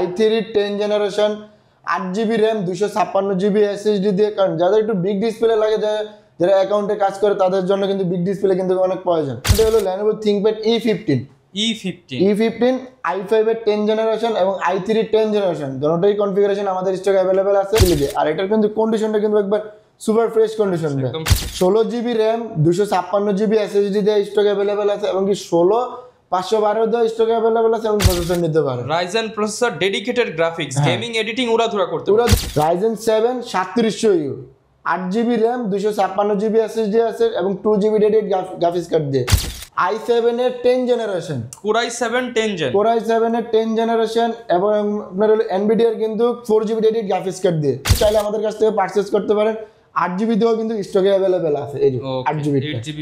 i3 10 generation 8GB RAM 256GB SSD দিয়ে, কারণ যাদের একটু বিগ ডিসপ্লে লাগে, যারা অ্যাকাউন্টে কাজ করে তাদের জন্য কিন্তু বিগ ডিসপ্লে কিন্তু অনেক প্রয়োজন। এটা হলো Lenovo ThinkPad E15 i5 এর 10 জেনারেশন এবং i3 10 জেনারেশন দুটোই কনফিগারেশন আমাদের স্টকে अवेलेबल আছে। আর এটার কিন্তু কন্ডিশনটা কিন্তু একবার super fresh condition, 16GB RAM 256GB SSD দিয়ে স্টকে अवेलेबल আছে এবং কি 16512 দিয়ে স্টকে अवेलेबल আছে এবং প্রসেসর নিতে পারে Ryzen processor, dedicated graphics, gaming editing উড়াধুরা করতে পারে। Ryzen 7 3700U 8GB RAM 256GB SSD আছে এবং 2GB ডেডিকেটেড গ্রাফিক্স কার্ড দিয়ে। i7 এর 10 জেনারেশন, Core i7 এর 10 জেনারেশন এবং আপনার হলো Nvidia এর কিন্তু 4GB ডেডিকেটেড গ্রাফিক্স কার্ড দিয়ে চাইলে আমাদের কাছ থেকে পারচেজ করতে পারেন। 8GB দিয়েও কিন্তু স্টকে अवेलेबल আছে, এই যে 8GB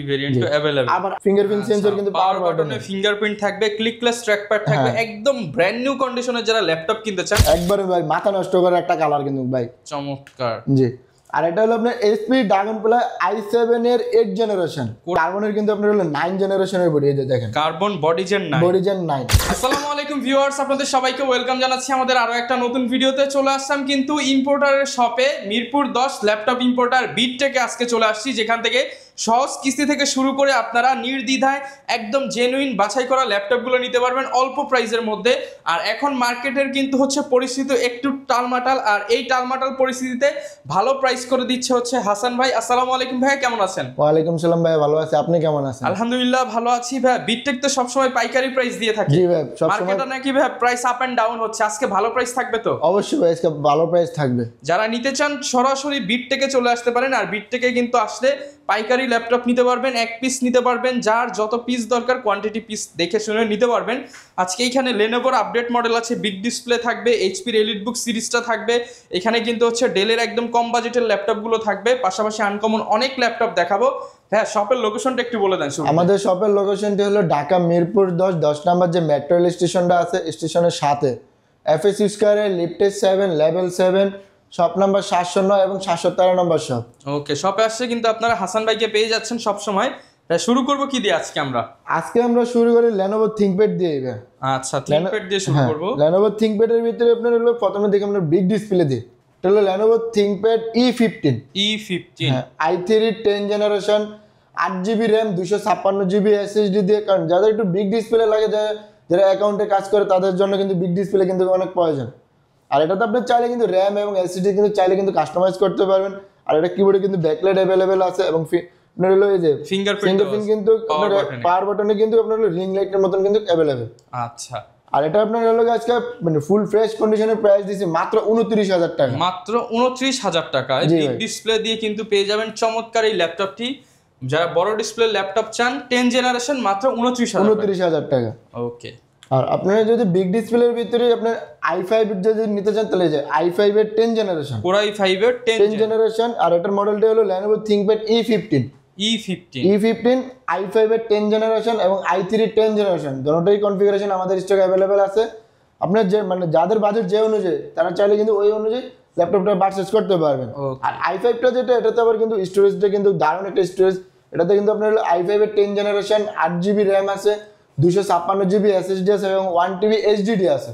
ভেরিয়েন্টও अवेलेबल। আবার ফিঙ্গারপ্রিন্ট সেন্সর কিন্তু পাওয়ার বাটনে ফিঙ্গারপ্রিন্ট থাকবে, ক্লিকলেস ট্র্যাকপ্যাড থাকবে, একদম ব্র্যান্ড নিউ কন্ডিশনে যারা ল্যাপটপ কিনতে চান একবারে ভাই মাথা নষ্ট করা একটা কালার কিন্তু ভাই চমৎকার। জি, আর এটা হলো আপনার HP Dragonfly i7 এর 8 জেনারেশন, কার্বনের কিন্তু আপনার হলো 9 জেনারেশনের বডি, এই যে দেখেন কার্বন বডি জেন 9। আসসালামু আলাইকুম ভিউয়ার্স, আপনাদের সবাইকে ওয়েলকাম জানাচ্ছি আমাদের আরো একটা নতুন ভিডিওতে। চলে আসলাম কিন্তু ইম্পোর্টারের শপে, মিরপুর 10 ল্যাপটপ ইম্পোর্টার বিটটেকে আজকে চলে আসছি, যেখান থেকে সহজ কিস্তি থেকে শুরু করে আপনারা নির্দ্বিধায় একদম জেনুইন বাছাই করা ল্যাপটপগুলো নিতে পারবেন অল্প প্রাইসের মধ্যে। আর এখন মার্কেটের কিন্তু হচ্ছে পরিস্থিতি একটু টালমাটাল, আর এই টালমাটাল পরিস্থিতিতে ভালো প্রাইস করে দিচ্ছে হচ্ছে হাসান ভাই। আসসালামু আলাইকুম ভাই, কেমন আছেন? ওয়ালাইকুম সালাম ভাই, ভালো আছি, আপনি কেমন আছেন? আলহামদুলিল্লাহ ভালো আছি ভাই। বিটটেক তো সবসময় পাইকারি প্রাইস দিয়ে থাকে। জি ভাই, সবসময় মার্কেটে নাকি ভাই প্রাইস আপ এন্ড ডাউন হচ্ছে, আজকে ভালো প্রাইস থাকবে তো? অবশ্যই ভাই, আজকে ভালো প্রাইস থাকবে। যারা নিতে চান সরাসরি বিটটেকে চলে আসতে পারেন, আর বিটটেকে কিন্তু আসলে পাইকারি ল্যাপটপ নিতে পারবেন, এক পিস নিতে পারবেন, যার যত পিস দরকার কোয়ান্টিটি পিস দেখে শুনে নিতে পারবেন। আজকে এইখানে লেনোভোর আপডেট মডেল আছে, বিগ ডিসপ্লে থাকবে, এইচপির এলিটবুক সিরিজটা থাকবে, এখানে কিন্তু হচ্ছে ডেলের একদম কম বাজেটের ল্যাপটপগুলো থাকবে, পাশাপাশি আনকমন অনেক ল্যাপটপ দেখাবো। হ্যাঁ, শপের লোকেশনটা একটু বলে দেন। আমাদের শপের লোকেশনটি হলো ঢাকা মিরপুর 10 নম্বর যে মেট্রো রেল স্টেশনটা আছে, স্টেশনের সাথে FS স্কয়ারে লিফটে 7 লেভেল 7 শপ নাম্বার 709 এবং 713 নম্বর শপ। ওকে, শপে আসছে কিন্তু আপনারা হাসান ভাইকে পেয়ে যাচ্ছেন সব সময়। শুরু করব কি দিয়ে আজকে আমরা শুরু করি Lenovo ThinkPad দিয়ে। আচ্ছা, ThinkPad দিয়ে শুরু করব। Lenovo ThinkPad এর ভিতরে আপনার হলো প্রথমে দেখি আমরা বিগ ডিসপ্লে দিয়ে, এটা হলো Lenovo ThinkPad E15 i3 10 generation 8GB RAM 256GB SSD দিয়ে, কারণ যাদের একটু বিগ ডিসপ্লে লাগে, যারা অ্যাকাউন্টে কাজ করে তাদের জন্য কিন্তু বিগ ডিসপ্লে কিন্তু অনেক প্রয়োজন। আর এটাতে আপনি চাইলে কিন্তু RAM এবং SSD কিন্তু চাইলে কিন্তু কাস্টমাইজ করতে পারবেন। আর এটা কিবোর্ডে কিন্তু ব্যাকলাইট अवेलेबल আছে এবং আপনার হলো এই যে ফিঙ্গারপ্রিন্ট কিন্তু পাওয়ার বাটনে কিন্তু আপনার হলো রিং লাইটের মতন কিন্তু अवेलेबल। আচ্ছা, আর এটা আপনার হলো আজকে মানে ফুল ফ্রেশ কন্ডিশনের প্রাইস দিয়েছি মাত্র 29000 টাকা। মাত্র 29000 টাকায় বিগ ডিসপ্লে দিয়ে কিন্তু পেয়ে যাবেন চমৎকার এই ল্যাপটপটি। যারা বড় ডিসপ্লে ল্যাপটপ চান 10 জেনারেশন মাত্র 29000 টাকা। ওকে, আর আপনারা যদি বিগ ডিসপ্লের ভিতরে আপনার i5 যদি নিতে চান তাহলে যে i5 এর 10 জেনারেশন, Core i5 এর 10 জেনারেশন, আর এটার মডেলটা হলো Lenovo ThinkPad E15 i5 এর 10 জেনারেশন এবং i3 10 জেনারেশন দুটোই কনফিগারেশন আমাদের স্টকে अवेलेबल আছে। আপনার যে মানে যাদের বাজেট যে অনুযায়ী তারা চাইলে কিন্তু ওই অনুযায়ী ল্যাপটপটা পারচেজ করতে পারবেন। আর i5টা যেটা, এটাতে আবার কিন্তু স্টোরেজটা কিন্তু দারুণ একটা স্টোরেজ। এটাতে কিন্তু আপনার হলো i5 এর 10 জেনারেশন 8GB RAM আছে, 256GB SSD আছে এবং 1TB HDD আছে।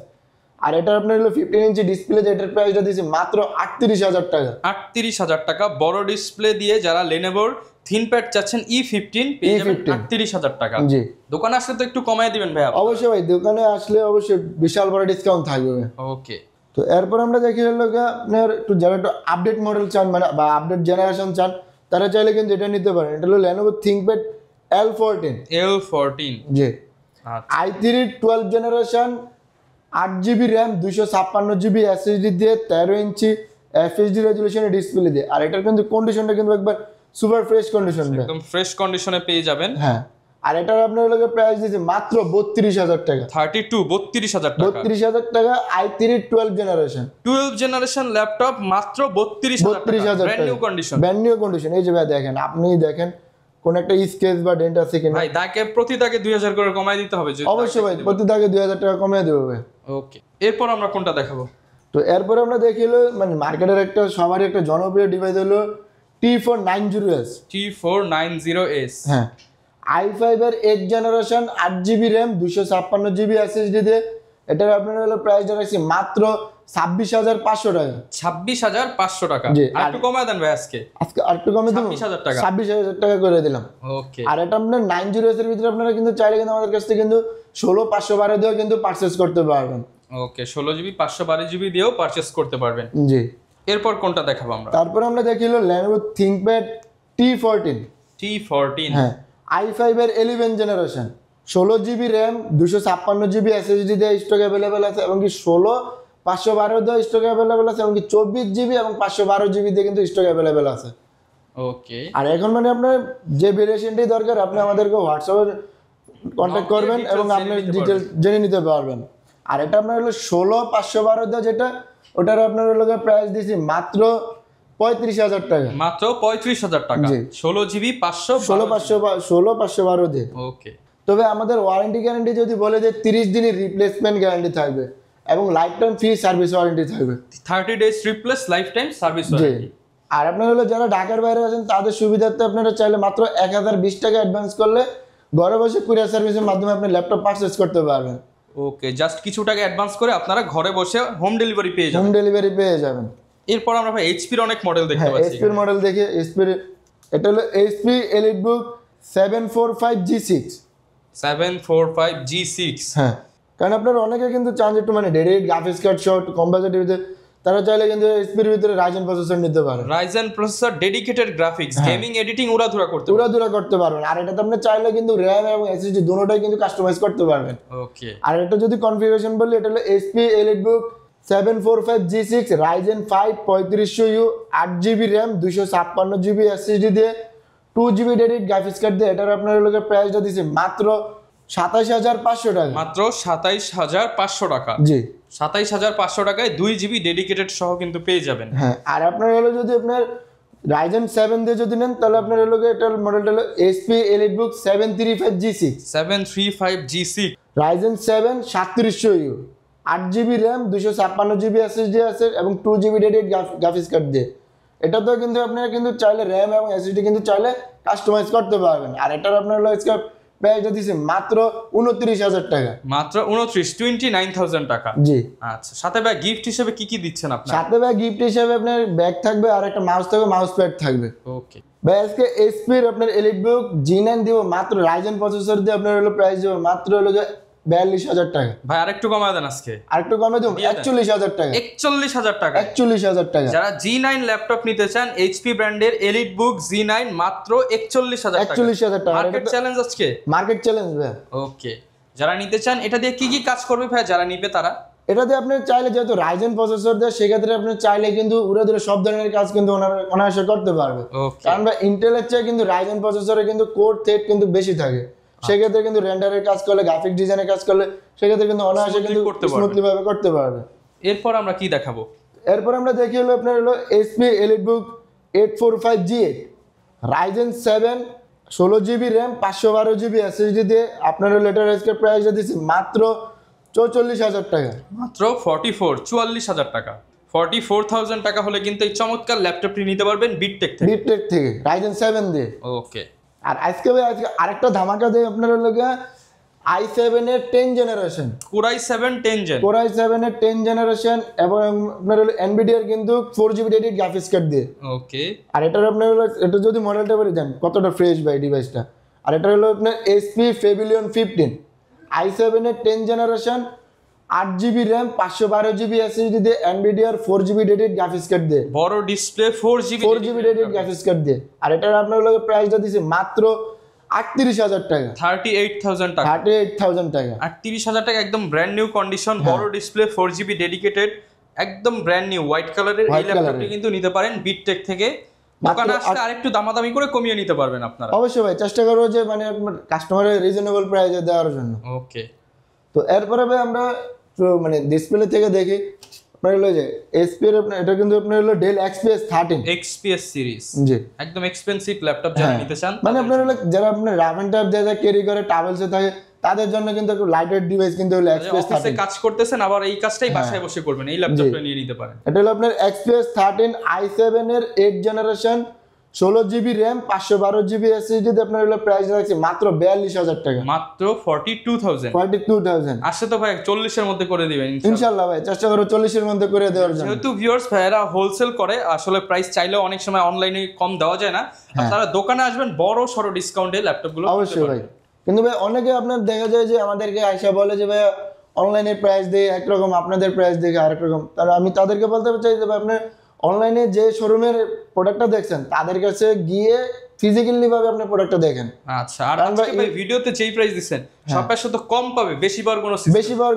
আর এটা আপনার হলো 15 ইঞ্চি ডিসপ্লে, যেটার প্রাইসটা দিয়েছি মাত্র 38000 টাকা। 38000 টাকা বড় ডিসপ্লে দিয়ে যারা লেনোভোর ThinkPad চাচ্ছেন E15 পেয়ে যাবেন 38000 টাকা। জি, দোকানে আসলে তো একটু কমায় দিবেন ভাই? অবশ্যই ভাই, দোকানে আসলে অবশ্যই বিশাল বড় ডিসকাউন্ট থাকবে। ওকে, তো এরপর আমরা দেখি হলো আপনার একটু যারা একটু আপডেট মডেল চান মানে বা আপডেট জেনারেশন চান, তারা চাইলে কিন্তু এটা নিতে পারেন। এটা হলো Lenovo ThinkPad L14। জি, i3 12 generation 8GB RAM 256GB SSD দিয়ে 13 ইঞ্চি FHD রেজুলেশনের ডিসপ্লে দিয়ে। আর এটার কিন্তু কন্ডিশনটা কিন্তু একবার সুপার ফ্রেশ কন্ডিশন, একদম ফ্রেশ কন্ডিশনে পেয়ে যাবেন। হ্যাঁ, আর এটার আপনার হলো প্রাইস দিয়েছে মাত্র 32000 টাকা। 32000 টাকা। 32000 টাকা i3 12 জেনারেশন ল্যাপটপ মাত্র 32000 ব্র্যান্ড নিউ কন্ডিশন। এই যে ভাই দেখেন, আপনি দেখেন কোন একটা স্কেচ বা ডেন্ট আছে কিনা। ভাই প্রতি দাগে 2000 করে কমায় দিতে হবে। অবশ্যই ভাই, প্রতি দাগে 2000 টাকা কমিয়ে দেব ভাই। ওকে, এরপর আমরা কোনটা দেখাবো? তো এরপর আমরা দেখি হলো মানে মার্কেটের একটা সবারই একটা জনপ্রিয় ডিভাইস হলো T490S। হ্যাঁ, i5 এর 8 generation 8GB RAM 256GB SSD দিয়ে এটার আপনার হলো প্রাইসটা রাখছি মাত্র 26,500 টাকা। 26,500 টাকা। আর একটু কমায় দেন ভাই আজকে আর একটু কমে দেব 26,000 টাকা। 26,000 টাকা করে দিলাম। ওকে। আর এটা আপনার 90s এর ভিতরে আপনারা কিন্তু চাইলে কিন্তু আমাদের কাছ থেকে কিন্তু 16,512 দিয়েও কিন্তু পারচেজ করতে পারবেন। ওকে, 16GB 512GB দিয়েও পারচেজ করতে পারবেন। জি। এরপর কোনটা দেখাবো আমরা? তারপর আমরা দেখিলো Lenovo ThinkPad T14। হ্যাঁ, i5 এর 11 generation, 16GB RAM, 256GB SSD দিয়ে স্টক अवेलेबल আছে এবং কি 16,512 দিয়ে স্টক अवेलेबल আছে এবং কি 24GB এবং 512GB দিয়ে কিন্তু স্টক अवेलेबल আছে। ওকে। আর এখন মানে আপনার যে ভেরিয়েশনটি দরকার আপনি আমাদেরকে হোয়াটসঅ্যাপে কন্টাক্ট করবেন এবং আপনার ডিটেইলস জেনে নিতে পারবেন। আর এটা আপনার হলো 16,512 দিয়ে যেটা ওটার আপনার হলো প্রাইস দিছি মাত্র 35,000 টাকা। মাত্র 35,000 টাকা। 16GB 16,512 দিয়ে। ওকে। তবে আমাদের ওয়ারেন্টি গ্যারান্টি যদি বলে যে 30 দিনের রিপ্লেসমেন্ট গ্যারান্টি থাকবে এবং lifetime free service warranty থাকবে। 30 days replace lifetime service warranty. আর আপনার হলো যারা ঢাকার বাইরে আছেন তাদের সুবিধার্থে আপনারা চাইলে মাত্র 1020 টাকা অ্যাডভান্স করলে ঘরে বসে কুরিয়ার সার্ভিসের মাধ্যমে আপনি ল্যাপটপ পারচেজ করতে পারবেন। ওকে, জাস্ট কিছু টাকা অ্যাডভান্স করে আপনারা ঘরে বসে হোম ডেলিভারি পেয়ে যাবেন। হোম ডেলিভারি পেয়ে যাবেন। এরপর আমরা ভাই এইচপির অনেক মডেল দেখতে পাচ্ছি। এইচপির মডেল দেখি, এইচপির এটা হলো HP EliteBook 745G6। 745G6। হ্যাঁ, কারণ আপনারা অনেকে কিন্তু চান যে একটু মানে dedicated graphics card shot compatibility, তারা চাইলে কিন্তু এইচপির ভিতরে Ryzen প্রসেসর নিতে পারে। Ryzen processor, dedicated graphics, gaming, editing উড়াধুরা করতে পারবেন। আর এটাতে আপনি চাইলে কিন্তু RAM এবং SSD দুটোটাই কিন্তু কাস্টমাইজ করতে পারবেন। ওকে। আর এটা যদি কনফিগারেশন বলি, এটা হলো HP EliteBook 745G6 Ryzen 5 3500U 8GB RAM 256GB SSD দিয়ে 2GB ডেডিকেটেড গ্রাফিক্স কার্ড দিয়ে এটার আপনার হলো প্রাইসটা দিছে মাত্র 27,500 টাকা। মাত্র 27,500 টাকা। জি, 27,500 টাকায় 2GB ডেডিকেটেড সহ কিন্তু পেয়ে যাবেন। হ্যাঁ। আর আপনার হলো যদি আপনার Ryzen 7 দিয়ে যদি নেন তাহলে আপনার হলো এটার মডেলটা হলো HP EliteBook 735G6 735G6 Ryzen 7 3700U 8GB RAM 256GB SSD আছে এবং 2GB ডেডিকেটেড গ্রাফিক্স কার্ড দিয়ে। এটাতেও কিন্তু আপনারা কিন্তু চাইলে RAM এবং SSD কিন্তু চাইলে কাস্টমাইজ করতে পারবেন। আর এটার আপনার হলো প্রাইসটা দিছে মাত্র 29,000 টাকা। মাত্র 29,000 টাকা। জি। আচ্ছা, সাথে ভাই গিফট হিসেবে কি কি দিচ্ছেন আপনারা? সাথে ভাই গিফট হিসেবে আপনার ব্যাগ থাকবে আর একটা মাউস থাকবে, মাউস প্যাড থাকবে। ওকে ভাই আজকে HP এর আপনার EliteBook G9 দিব মাত্র Ryzen প্রসেসর দিয়ে আপনার হলো প্রাইস দিব মাত্র হলো 42,000 টাকা। ভাই আরেকটু কমায় দেন আজকে। আরেকটু কমে দেব 41,000 টাকা। 41,000 টাকা। 41,000 টাকা। যারা G9 ল্যাপটপ নিতে চান HP ব্র্যান্ডের EliteBook G9 মাত্র 41,000 টাকা। 41,000 টাকা। মার্কেট চ্যালেঞ্জ আজকে। মার্কেট চ্যালেঞ্জ ভাই। ওকে, যারা নিতে চান এটা দিয়ে কি কি কাজ করবে ভাই যারা নিবে তারা? এটাতে আপনি চাইলে যেহেতু Ryzen প্রসেসর দেয় সেক্ষেত্রে আপনি চাইলে কিন্তু উড়ে সব ধরনের কাজ কিন্তু অনায়াসে করতে পারবে। কারণ ভাই ইন্টেলের চেয়ে কিন্তু Ryzen প্রসেসরে কিন্তু কোর থ্রেড কিন্তু বেশি থাকে। সেক্ষেত্রে কিন্তু রেন্ডারের কাজ করলে, গ্রাফিক ডিজাইনের কাজ করলে সেক্ষেত্রে কিন্তু অনায়াসে কিন্তু স্মুথলি ভাবে করতে পারবে। এরপর আমরা কি দেখাবো? এরপর আমরা দেখি হলো আপনার হলো HP EliteBook 845G8 Ryzen 7 16GB RAM 512GB SSD দিয়ে আপনার হলো এটার আজকে প্রাইসটা দিচ্ছি মাত্র 44,000 টাকা। মাত্র 44,000 টাকা। 44,000 টাকা হলে কিন্তু এই চমৎকার ল্যাপটপটি নিতে পারবেন বিটটেক থেকে Ryzen 7 দিয়ে। ওকে। আর আজকে আরেকটা ধামাকা দিয়ে আপনার হলো i7 এর 10 generation, Core i7 10 gen, Core i7 এর 10 জেনারেশন এবং আপনার হলো Nvidia এর কিন্তু 4GB ডেডিকেটেড গ্রাফিক্স কার্ড দিয়ে। ওকে। আর এটার আপনার হলো এটা যদি মডেলটা বলে দেন কতটা ফ্রেশ ভাই ডিভাইসটা। আর এটা হলো আপনার HP Pavilion 15 i7 এর 10 generation 8GB RAM 512GB SSD দিয়ে Nvidia এর 4GB ডেডিকেটেড গ্রাফিক্স কার্ড দিয়ে। বড় display 4GB dedicated graphics card দিয়ে। আর এটার আপনার হলো প্রাইসটা দিছে মাত্র 38,000 টাকা। 38,000 টাকা। 38,000 টাকা। 38,000 টাকা একদম ব্র্যান্ড নিউ কন্ডিশন, বড় ডিসপ্লে 4GB ডেডিকেটেড, একদম ব্র্যান্ড নিউ হোয়াইট কালারের এই ল্যাপটপটি কিন্তু নিতে পারেন বিটটেক থেকে। দোকানে আসলে আরেকটু দামাদামি করে কমিয়ে নিতে পারবেন আপনারা। অবশ্যই ভাই চেষ্টা করব যে মানে কাস্টমারের রিজনেবল প্রাইসে দেওয়ার জন্য। ওকে। তো এরপরে ভাই আমরা মানে ডিসপ্লে থেকে দেখি আপনার হলো যে HP এর আপনার এটা কিন্তু আপনার হলো Dell XPS 13 সিরিজ। জি, একদম এক্সপেন্সিভ ল্যাপটপ যারা নিতে চান, মানে আপনার হলো যারা আপনার রাফ এন্ড টাফ দিয়ে ক্যারি করে টাওয়েলসে থাকে তাদের জন্য কিন্তু একটু লাইটওয়েট ডিভাইস কিন্তু হলো XPS 13। অফিসে কাজ করতেছেন আবার এই কাজটাই বাসায় বসে করবেন, এই ল্যাপটপটা নিয়ে নিতে পারেন। এটা হলো আপনার XPS 13 i7 এর 8 generation 16 GB RAM 512 GB SSD তে আপনার হলো প্রাইস রাখছি মাত্র 42,000 টাকা। মাত্র 42,000। 42,000 আসলে তো ভাই 40 এর মধ্যে করে দিবেন ইনশাআল্লাহ ভাই, চেষ্টা করব 40 এর মধ্যে করে দেওয়ার জন্য। যেহেতু ভিউয়ার্স ভাইরা হোলসেল করে, আসলে প্রাইস চাইলেও অনেক সময় অনলাইনে কম দেওয়া যায় না, আপনারা দোকানে আসবেন বড় সরো ডিসকাউন্টে ল্যাপটপগুলো অবশ্যই ভাই। কিন্তু ভাই অনেকে আপনার দেখা যায় যে আমাদেরকে আইসা বলে যে ভাই অনলাইনে প্রাইস দিয়ে একরকম, আপনাদের প্রাইস দেখে আরেক রকম। তাহলে আমি তাদেরকে বলতে চাই যে ভাই আপনার অনলাইনে যে শোরুমের প্রোডাক্টটা দেখছেন তাদের কাছে গিয়ে ফিজিক্যালি ভাবে আপনি প্রোডাক্টটা দেখেন। আচ্ছা, আর আজকে ভাই ভিডিওতে যেই প্রাইস দিবেন সবার সাথে কম পাবে, বেশি পাওয়ার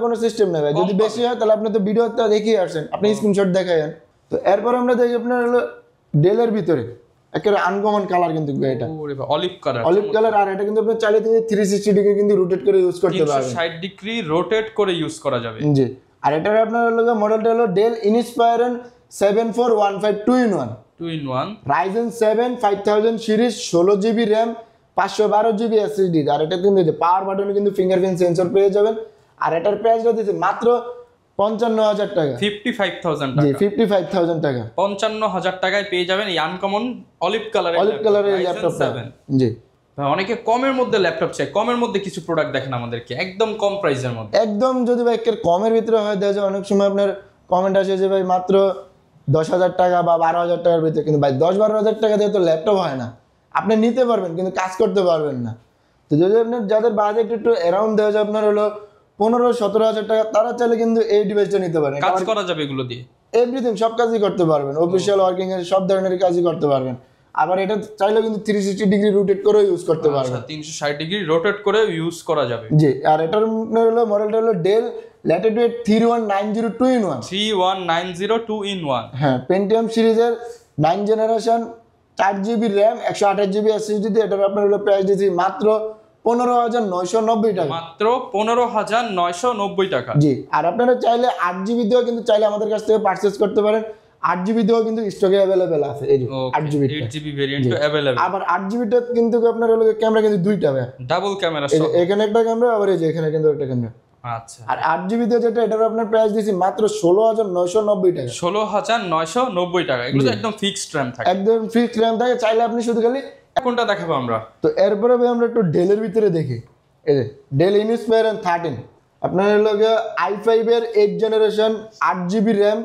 কোনো সিস্টেম নেই ভাই। যদি বেশি হয় তাহলে আপনি তো ভিডিওটা দেখিয়ে আসছেন, আপনি স্ক্রিনশট দেখায়েন। তো এরপর আমরা দেখি আপনার হলো ডেলের ভিতরে একেবারে আনকমন কালার কিন্তু এটা অলিভ কালার। আর এটা কিন্তু আপনি চাইলে 360 ডিগ্রি কিন্তু রোটেট করে ইউজ করতে পারবেন, 360 ডিগ্রি রোটেট করে ইউজ করা যাবে। জি। আর এটা আপনার হলো মডেলটা হলো Dell Inspiron 7415 2-in-1 Ryzen 7 5000 series 16 GB RAM 512 GB SSD। আর এটা কিন্তু পাওয়ার বাটনে কিন্তু ফিঙ্গারপ্রিন্ট সেন্সর পেয়ে যাবেন। আর এটার প্রাইসটা দিয়েছে মাত্র 55,000 টাকা, 55,000 টাকা। জি 55,000 টাকা, 55,000 টাকায় পেয়ে যাবেন এই আনকমন অলিভ কালারের ল্যাপটপটা। জি অনেকে কমের মধ্যে ল্যাপটপ চাই, কমের মধ্যে কিছু প্রোডাক্ট দেখেন আমাদেরকে একদম কম প্রাইসের মধ্যে। একদম যদি ভাই কমের ভিতরে হয় দেখা যায় অনেক সময় আপনার কমেন্ট আসে যে ভাই মাত্র 10,000 টাকা বা 12,000 টাকার ভিতরে, কিন্তু ভাই 10-12,000 টাকা দিয়ে তো ল্যাপটপ হয় না। আপনি নিতে পারবেন কিন্তু কাজ করতে পারবেন না। তো যদি আপনার যাদের বাজেট একটু অ্যারাউন্ড দেওয়া যায় আপনার হলো 15-17,000 টাকা, তারা চাইলে কিন্তু এই ডিভাইসটা নিতে পারেন। কাজ করা যাবে এগুলো দিয়ে, এভরিথিং সব কাজই করতে পারবেন, অফিসিয়াল ওয়ার্কিং এর সব ধরনের কাজই করতে পারবেন। আবার এটা চাইলে কিন্তু 360 ডিগ্রি রোটেট করে ইউজ করতে পারবেন, 360 ডিগ্রি রোটেট করে ইউজ করা যাবে। জি। আর এটার হলো মডেলটা হলো ডেল ল্যাটিটিউড 3190 2-in-1 3190 2-in-1। হ্যাঁ, পেন্টিয়াম সিরিজের 9 generation 4 GB RAM 128 GB SSD দিয়ে এটার আপনার হলো প্রাইস দিয়েছি মাত্র 15,990 টাকা, মাত্র 15,990 টাকা, জি। আর আপনারা চাইলে 8 GB দিয়েও কিন্তু চাইলে আমাদের কাছ থেকে পারচেজ করতে পারেন। 8 GB দিয়েও কিন্তু স্টকে अवेलेबल আছে, এই যে 8 GB ভেরিয়েন্ট अवेलेबल। আবার 8 GB টা কিন্তু আপনার হলো ক্যামেরা কিন্তু দুইটা ভাই, ডাবল ক্যামেরা সহ, এখানে একটা ক্যামেরা আবার এই যে এখানে কিন্তু একটা ক্যামেরা। আচ্ছা। আর 8 GB দিয়ে যেটা এটার আপনার প্রাইস দিয়েছি মাত্র 16,990 টাকা, 16,990 টাকা। এগুলো তো একদম ফিক্সড র‍্যাম থাকে, একদম ফিক্সড র‍্যাম থাকে। চাইলে আপনি শুধু খালি কোনটা দেখাবো আমরা। তো এরপরে আমরা একটু ডেলের ভিতরে দেখি। এই যে ডেল ইনস্পায়রন 13 আপনার হলো i5 এর 8 জেনারেশন 8 GB র্যাম,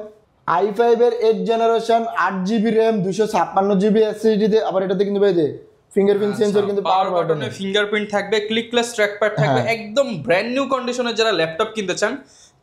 i5 এর 8 generation 8 GB RAM 256 GB SSD তে। আবার এটাতে কিন্তু ভাই যে ফিঙ্গারপ্রিন্ট সেন্সর কিন্তু পাওয়ার বাটনে ফিঙ্গারপ্রিন্ট থাকবে, ক্লিকলেস ট্র্যাকপ্যাড থাকবে, একদম ব্র্যান্ড নিউ কন্ডিশনে যারা ল্যাপটপ কিনতে চান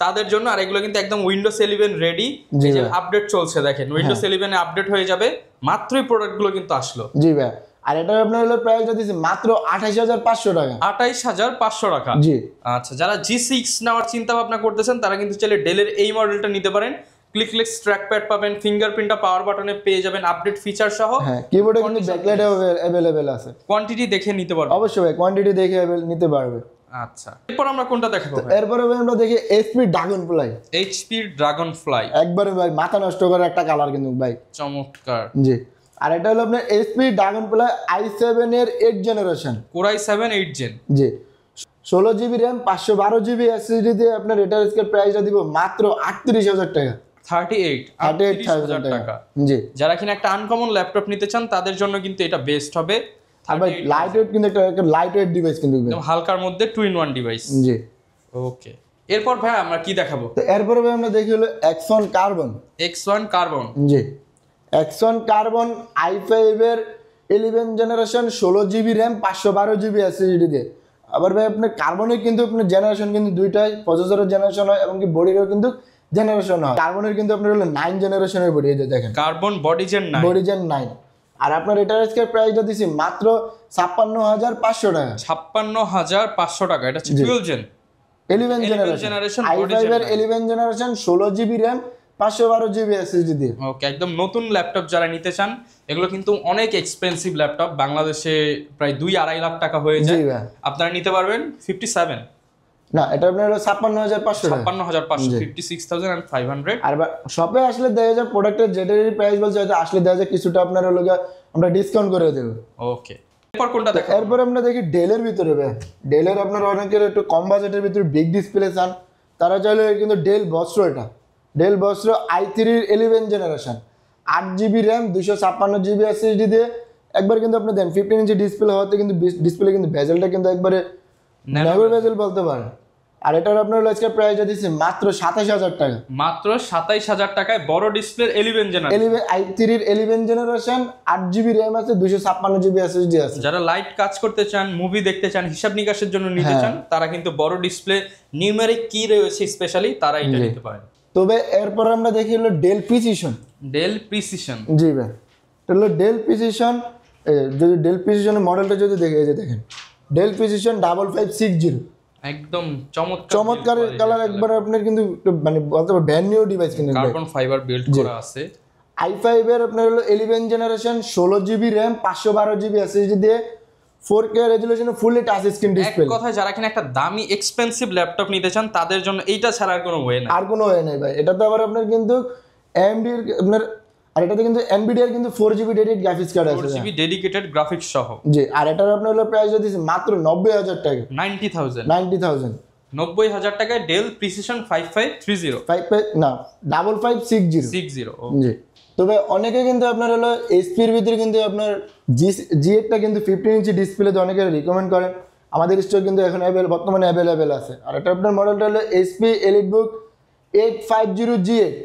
তাদের জন্য। আর এগুলো কিন্তু একদম উইন্ডোজ 11 রেডি, এই যে আপডেট চলছে দেখেন, উইন্ডোজ 11 এ আপডেট হয়ে যাবে মাত্রই প্রোডাক্টগুলো কিন্তু আসলো, জি ভাই। আর এটা আপনার হলো প্রাইসটা দিয়েছি মাত্র 28,500 টাকা, 28,500 টাকা, জি। আচ্ছা, যারা G6 নেওয়ার চিন্তা ভাবনা করতেছেন তারা কিন্তু চাইলে ডেলের এই মডেলটা নিতে পারেন। ক্লিকলেস ট্র্যাকপ্যাড পাবেন, ফিঙ্গারপ্রিন্টটা পাওয়ার বাটনে পেয়ে যাবেন আপডেট ফিচার সহ। হ্যাঁ, কিবোর্ডে কিন্তু ব্যাকলাইট अवेलेबल আছে, কোয়ান্টিটি দেখে নিতে পারবে। অবশ্যই ভাই, কোয়ান্টিটি দেখে নিতে পারবে। আচ্ছা, এরপর আমরা কোনটা দেখাবো? এরপরে আমরা দেখি এইচপি ড্রাগনফ্লাই। এইচপি ড্রাগনফ্লাই একবারে ভাই মাথা নষ্ট করার একটা কালার কিন্তু ভাই, চমৎকার, জি। আর এটা হলো আপনার এইচপি ড্রাগনফ্লাই i7 এর 8 জেনারেশন, Core i7 8 জেন, জি। 16 GB র্যাম 512 GB SSD দিয়ে আপনার এটার আজকে প্রাইসটা দিব মাত্র 38,000 টাকা, 38,000 টাকা, জি। যারা কিনা একটা আনকমন ল্যাপটপ নিতে চান তাদের জন্য কিন্তু এটা বেস্ট হবে। আর ভাই লাইট ওয়েট কিন্তু একটা লাইট ওয়েট ডিভাইস কিন্তু একদম হালকার মধ্যে 2-in-1 ডিভাইস, জি। ওকে, এরপর ভাই আমরা কি দেখাবো? তো এরপরে ভাই আমরা দেখি হলো X1 কার্বন, X1 কার্বন, জি। X1 কার্বন i5 এর 11 generation 16 GB RAM 512 GB SSD দিয়ে। আবার ভাই আপনার কার্বনের কিন্তু আপনার জেনারেশন কিন্তু দুইটাই, প্রসেসরের জেনারেশন হয় এবং কি বডিরও কিন্তু জেনারেশন হয়। কার্বনের কিন্তু আপনার হলো 9 জেনারেশনের বডি, এই যে দেখেন কার্বন বডি জেন 9। আর আপনার এটার আজকে প্রাইসটা দিছি মাত্র 56,500 টাকা, 56,500 টাকা। এটা হচ্ছে 12 জেন 11 জেনারেশন i5 এর 11 generation 16 GB RAM 512 GB SSD দিয়ে। ওকে, একদম নতুন ল্যাপটপ যারা নিতে চান, এগুলো কিন্তু অনেক এক্সপেন্সিভ ল্যাপটপ, বাংলাদেশে প্রায় 2-2.5 লাখ টাকা হয়ে যায়, আপনারা নিতে পারবেন 57 না, এটা আপনার হলো 56,500 টাকা, 56,500, 56,500। আর শপে আসলে দেখা যায় প্রোডাক্টের যেটারই প্রাইস বলছে হয়তো আসলে দেখা যায় কিছুটা আপনার হলো আমরা ডিসকাউন্ট করে দেব। ওকে, এরপর কোনটা দেখো? এরপর আমরা দেখি ডেলের ভিতরে ভাই, ডেলের আপনার অনেকের একটু কম বাজেটের ভিতরে বিগ ডিসপ্লে চান, তারা চাইলে কিন্তু ডেল বস্ত্র, এটা ডেল বস্ত্র i3 11 generation 8 GB RAM 256 GB SSD দিয়ে একবার কিন্তু আপনি দেন 15 ইঞ্চি ডিসপ্লে হওয়াতে কিন্তু ডিসপ্লে কিন্তু বেজেলটা কিন্তু একবারে ন্যারো বেজেল বলতে পারেন। আর এটার আপনার আজকে প্রাইসটা দিচ্ছি মাত্র 27000 টাকা। মাত্র 27000 টাকায় বড় ডিসপ্লে 11 জেনারেশন i3 এর 11 জেনারেশন 8GB RAM আছে, 256GB SSD আছে। যারা লাইট কাজ করতে চান, মুভি দেখতে চান, হিসাব নিকাশের জন্য নিতে চান, তারা কিন্তু বড় ডিসপ্লে নিউমেরিক কি রয়েছে স্পেশালি তারা এটা নিতে পারেন। তবে এরপর আমরা দেখি হলো ডেল প্রিসিশন। জি ভাই, এটা হলো ডেল প্রিসিশন। যদি ডেল প্রিসিশনের মডেলটা যদি দেখে, এই যে দেখেন ডেল প্রিসিশন 5560, একদম চমৎকার কালার। একবার আপনার কিন্তু মানে বলতে পারেন ব্র্যান্ড নিউ ডিভাইস কিন্তু কার্বন ফাইবার বিল্ড করা আছে। i5 এর আপনার হলো 11 generation 16GB RAM 512GB SSD দিয়ে 4K রেজোলিউশনে ফুললি টাচ স্ক্রিন ডিসপ্লে। এক কথায় যারা কিনা একটা দামি এক্সপেন্সিভ ল্যাপটপ নিতে চান তাদের জন্য এইটা ছাড়া আর কোনো ওয়ে নাই। আর কোনো ওয়ে নাই ভাই। এটাতে আবার আপনার কিন্তু AMD এর আপনার, আর এটাতে কিন্তু Nvidia এর কিন্তু 4GB ডেডিকেটেড গ্রাফিক্স কার্ড আছে, 4GB ডেডিকেটেড গ্রাফিক্স সহ। জি, আর এটার আপনার হলো প্রাইস দিয়েছে মাত্র 90000 টাকা। 90000 90000 টাকায় ডেল প্রিসিশন 5530 না 5560। জি, তবে অনেকে কিন্তু আপনার হলো এইচপির ভিতরে কিন্তু আপনার জি8টা কিন্তু 15 ইঞ্চি ডিসপ্লেতে অনেকে রিকমেন্ড করেন। আমাদের স্টক কিন্তু এখন বর্তমানে অ্যাভেলেবেল আছে। আর এটা আপনার মডেলটা হলো এইচপি এলিটবুক 850G8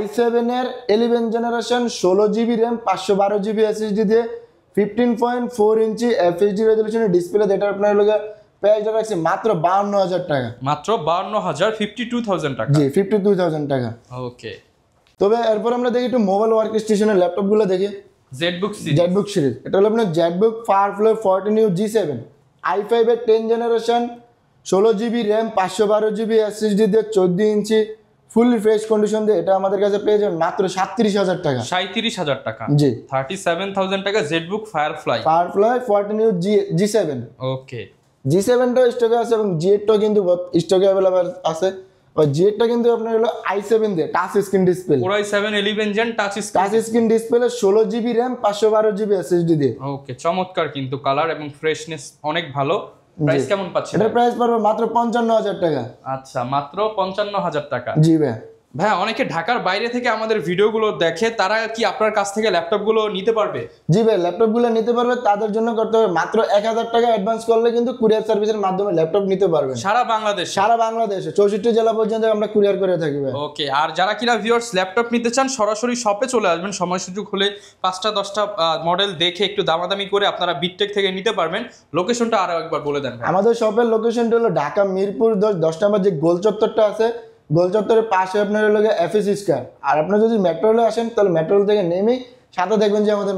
i7 এর 11 generation 16GB RAM 512GB SSD দিয়ে 15.4 ইঞ্চি FHD রেজোলিউশনের ডিসপ্লে। যেটা আপনার হলো প্রাইসটা রাখছে মাত্র 52000 টাকা। মাত্র 52000 52000 টাকা। জি, 52000 টাকা। ওকে, তবে এরপর আমরা দেখি একটু মোবাইল ওয়ার্ক স্টেশনের ল্যাপটপগুলো দেখি। জেটবুক সিরিজ, এটা হলো আপনার Jetbook firefly 14U G7 i5 এর 10 generation 16GB RAM 512GB SSD দিয়ে 14 ইঞ্চি ফুললি ফ্রেশ কন্ডিশন দিয়ে এটা আমাদের কাছে পেয়ে যাবেন মাত্র 37000 টাকা। 37000 টাকা। জি, 37000 টাকা জেটবুক ফায়ারফ্লাই 14U G7। ওকে, G7টাও স্টকে আছে এবং G8টাও কিন্তু স্টকে अवेलेबल আছে। আর G8টা কিন্তু আপনার হলো i7 দিয়ে touch screen display, Core i7 11 gen touch screen display 16GB RAM 512GB SSD দিয়ে। ওকে, চমৎকার কিন্তু কালার এবং ফ্রেশনেস অনেক ভালো। প্রাইস কেমন পাচ্ছেন? এটা প্রাইস পড়বে মাত্র 55000 টাকা। আচ্ছা, মাত্র 55000 টাকা। জি ভাই। ভাই, অনেকে ঢাকার বাইরে থেকে আমাদের ভিডিওগুলো দেখে, তারা কি আপনার কাছ থেকে ল্যাপটপগুলো নিতে পারবে? জি ভাই, ল্যাপটপগুলো নিতে পারবে। তাদের জন্য করতে হবে মাত্র 1000 টাকা অ্যাডভান্স করলে কিন্তু কুরিয়ার সার্ভিসের মাধ্যমে ল্যাপটপ নিতে পারবেন সারা বাংলাদেশে। 64 জেলা পর্যন্ত আমরা কুরিয়ার করে থাকি ভাই। ওকে, আর যারা কিনা ভিউয়ার্স ল্যাপটপ নিতে চান সরাসরি শপে চলে আসবেন। সময় সুযোগ হলে 5টা 10টা মডেল দেখে একটু দামাদামি করে আপনারা বিটটেক থেকে নিতে পারবেন। লোকেশনটা আরো একবার বলে দেন ভাই। আমাদের শপের লোকেশনটা হলো ঢাকা মিরপুর 10 নম্বর যে গোল চত্বরটা আছে, গোল চত্বরের পাশে আপনার হলো FS স্কয়ার। আর আপনারা যদি মেট্রো রেলে আসেন তাহলে মেট্রো রেল থেকে নেমেই সাথে দেখবেন যে আমাদের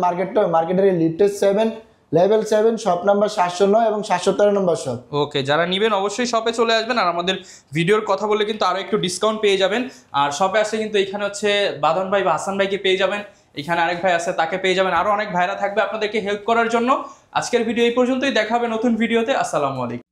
মার্কেটের লিফটের 7 লেভেল 7 শপ নাম্বার 709 এবং 713 নম্বর শপ। ওকে, যারা নেবেন অবশ্যই শপে চলে আসবেন। আর আমাদের ভিডিওর কথা বললে কিন্তু আরো একটু ডিসকাউন্ট পেয়ে যাবেন। আর শপে আসলে কিন্তু এখানে হচ্ছে বাদন ভাই বা হাসান ভাইকে পেয়ে যাবেন, এখানে আরেক ভাই আছে তাকে পেয়ে যাবেন, আরো অনেক ভাইরা থাকবে আপনাদেরকে হেল্প করার জন্য। আজকের ভিডিও এই পর্যন্তই, দেখা হবে নতুন ভিডিওতে। আসসালামু আলাইকুম।